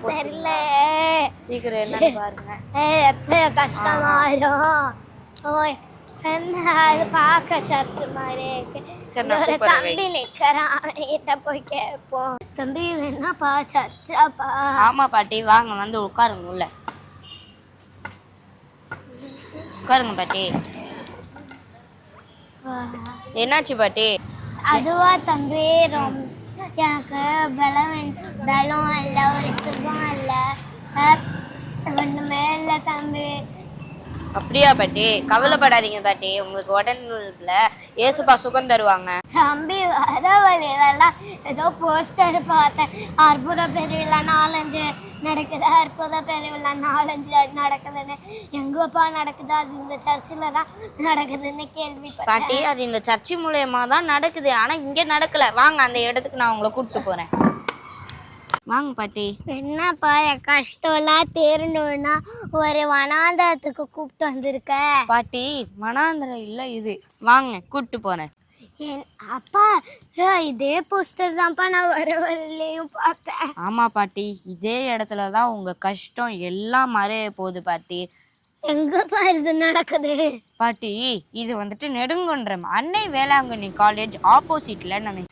தெரியல. சீக்கிரம் என்னன்னு பாருங்க. கஷ்டமாயிரும். என்ன அது பார்க்க சத்து மாதிரி இருக்கு. ஒரு தம்பி நிக்கிறான், போய் கேட்போம். தம்பி என்னப்பா சச்சாப்பா? ஆமா பாட்டி, வாங்க வந்து உட்காருங்க. உள்ள உட்காருங்க பாட்டி. என்னாச்சு பாட்டி? அதுவா தம்பி, எனக்கு பலம் இல்லை, ஒரு சுகம் இல்லை, ஒண்ணுமே இல்லை தம்பி. அப்படியா பாட்டி? கவலைப்படாதீங்க பாட்டி, உங்களுக்கு உடனே ஏசுப்பா சுகம் தருவாங்க. தம்பி வர வழியிலலாம் ஏதோ போஸ்டர் பார்த்தேன், அற்புத பெருவிழா 4-5 நடக்குது, அற்புத பெருவிழா 4-5 நடக்குதுன்னு. எங்கப்பா நடக்குது? அது இந்த சர்ச்சில் தான் நடக்குதுன்னு கேள்விப்பட்டேன். பாட்டி, அது இந்த சர்ச்சு மூலயமா தான் நடக்குது, ஆனா இங்க நடக்கல. வாங்க அந்த இடத்துக்கு நான் உங்களை கூப்பிட்டு போறேன். வாங்க பாட்டி. என்னப்பா கஷ்டம்லாம் தேரணும்னா ஒரு வனாந்தரத்துக்கு கூப்பிட்டு வந்திருக்க? பாட்டி, வனாந்தரம் இல்ல இது, வாங்க கூப்பிட்டு போறேன். அப்பா, இதே போஸ்டர் தான்ப்பா நான் வரலையும் பார்த்தேன். ஆமா பாட்டி, இதே இடத்துலதான் உங்க கஷ்டம் எல்லாம் மறைய போகுது பாட்டி. எங்கப்பா இது நடக்குது? பாட்டி, இது வந்துட்டு நெடுங்குன்றம் அன்னை வேளாங்கண்ணி காலேஜ் ஆப்போசிட்ல நம்ம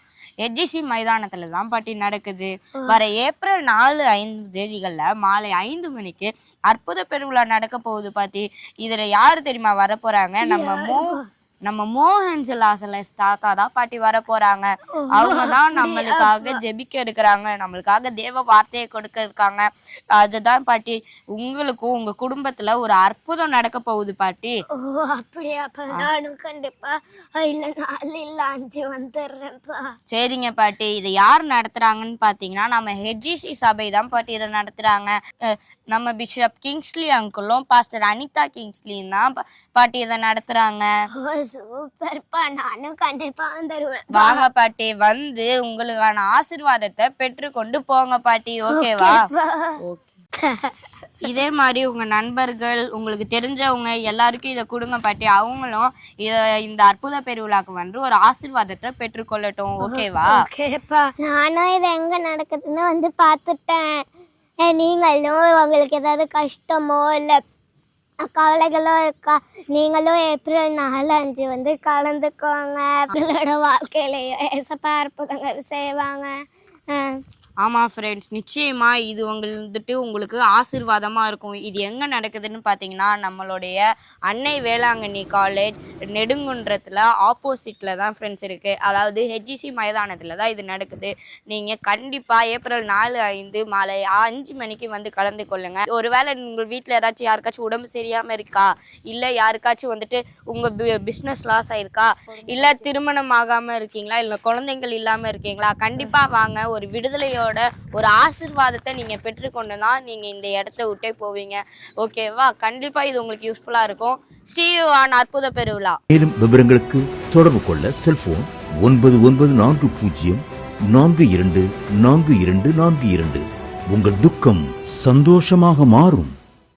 HGC மைதானத்துல தான் பாட்டி நடக்குது. வர ஏப்ரல் 4-5 தேதிகள்ல மாலை 5 மணிக்கு அற்புத பெருவிழா நடக்க போகுது பாட்டி. இதுல யாரு தெரியுமா வர போறாங்க? நம்ம மோகன்ஜலாசல தாத்தா தான் பாட்டி வர போறாங்க. அவங்கதான் நம்மளுக்காக ஜெபிக்க இருக்கிறாங்க, நம்மளுக்காக தேவ வார்த்தையை கொடுக்க இருக்காங்க. அதுதான் பாட்டி, உங்களுக்கும் உங்க குடும்பத்துல ஒரு அற்புதம் நடக்க போகுது பாட்டி. அப்படியா? நானும் கண்டிப்பா 4-5 வந்துடுறேன்ப்பா. சரிங்க பாட்டி. இதை யார் நடத்துறாங்கன்னு பாத்தீங்கன்னா நம்ம HGC சபை தான் பாட்டி இதை நடத்துறாங்க. நம்ம பிஷப் கிங்ஸ்லி அங்கிளும் பாஸ்டர் அனிதா கிங்ஸ்லியும் தான் பாட்டி இதை நடத்துறாங்க. சூப்பர்ப்பா, நானும் கண்டிப்பா வந்துருவேன். வாங்க பாட்டி, வந்து உங்களுக்கான ஆசீர்வாதத்தை பெற்று கொண்டு போங்க பாட்டி. ஓகேவா? இதே மாதிரி உங்க நண்பர்கள், உங்களுக்கு தெரிஞ்சவங்க எல்லாருக்கும் இதை கொடுங்க பாட்டி. அவங்களும் இந்த அற்புத பெருவிழாக்கு வந்து ஒரு ஆசீர்வாதத்தை பெற்றுக்கொள்ளட்டும். ஓகேவா? நானும் இது எங்க நடக்குதுன்னு வந்து பார்த்துட்டேன். நீங்களும் உங்களுக்கு ஏதாவது கஷ்டமோ இல்லை கவலைகளும் இருக்கா, நீங்களும் ஏப்ரல் 4-5 வந்து கலந்துக்கோங்க. அவங்களோட வாழ்க்கையிலேயே ஏசப்பா அற்புதங்கள் செய்வாங்க. ஆமா ஃப்ரெண்ட்ஸ், நிச்சயமா இது உங்களுக்கு ஆசீர்வாதமா இருக்கும். இது எங்க நடக்குதுன்னு பாத்தீங்கன்னா நம்மளுடைய அன்னை வேளாங்கண்ணி காலேஜ் நெடுங்குன்றத்துல ஆப்போசிட்ல தான் ஃப்ரெண்ட்ஸ் இருக்கு. அதாவது HGC மைதானத்துல தான் இது நடக்குது. நீங்க கண்டிப்பா ஏப்ரல் 4-5 மாலை 5 மணிக்கு வந்து கலந்து கொள்ளுங்க. ஒருவேளை உங்க வீட்டுல ஏதாச்சும் யாருக்காச்சும் உடம்பு சரியாம இருக்கா, இல்ல யாருக்காச்சும் வந்துட்டு உங்க பிசினஸ் லாஸ் ஆயிருக்கா, இல்ல திருமணம் ஆகாம இருக்கீங்களா, இல்ல குழந்தைகள் இல்லாம இருக்கீங்களா, கண்டிப்பா வாங்க. ஒரு விடுதலையோட ஒரு ஆசீர்வாதத்தை நீங்க பெற்றுக்கொண்டு தான் நீங்க இந்த இடத்தை விட்டே போவீங்க. ஓகேவா? கண்டிப்பா இது உங்களுக்கு யூஸ்ஃபுல்லா இருக்கும். See you on அற்புத பெருவிழா. மேலும் விவரங்களுக்கு தொடர்பு கொள்ள செல்போன் 9940424242. உங்கள் துக்கம் சந்தோஷமாக மாறும்.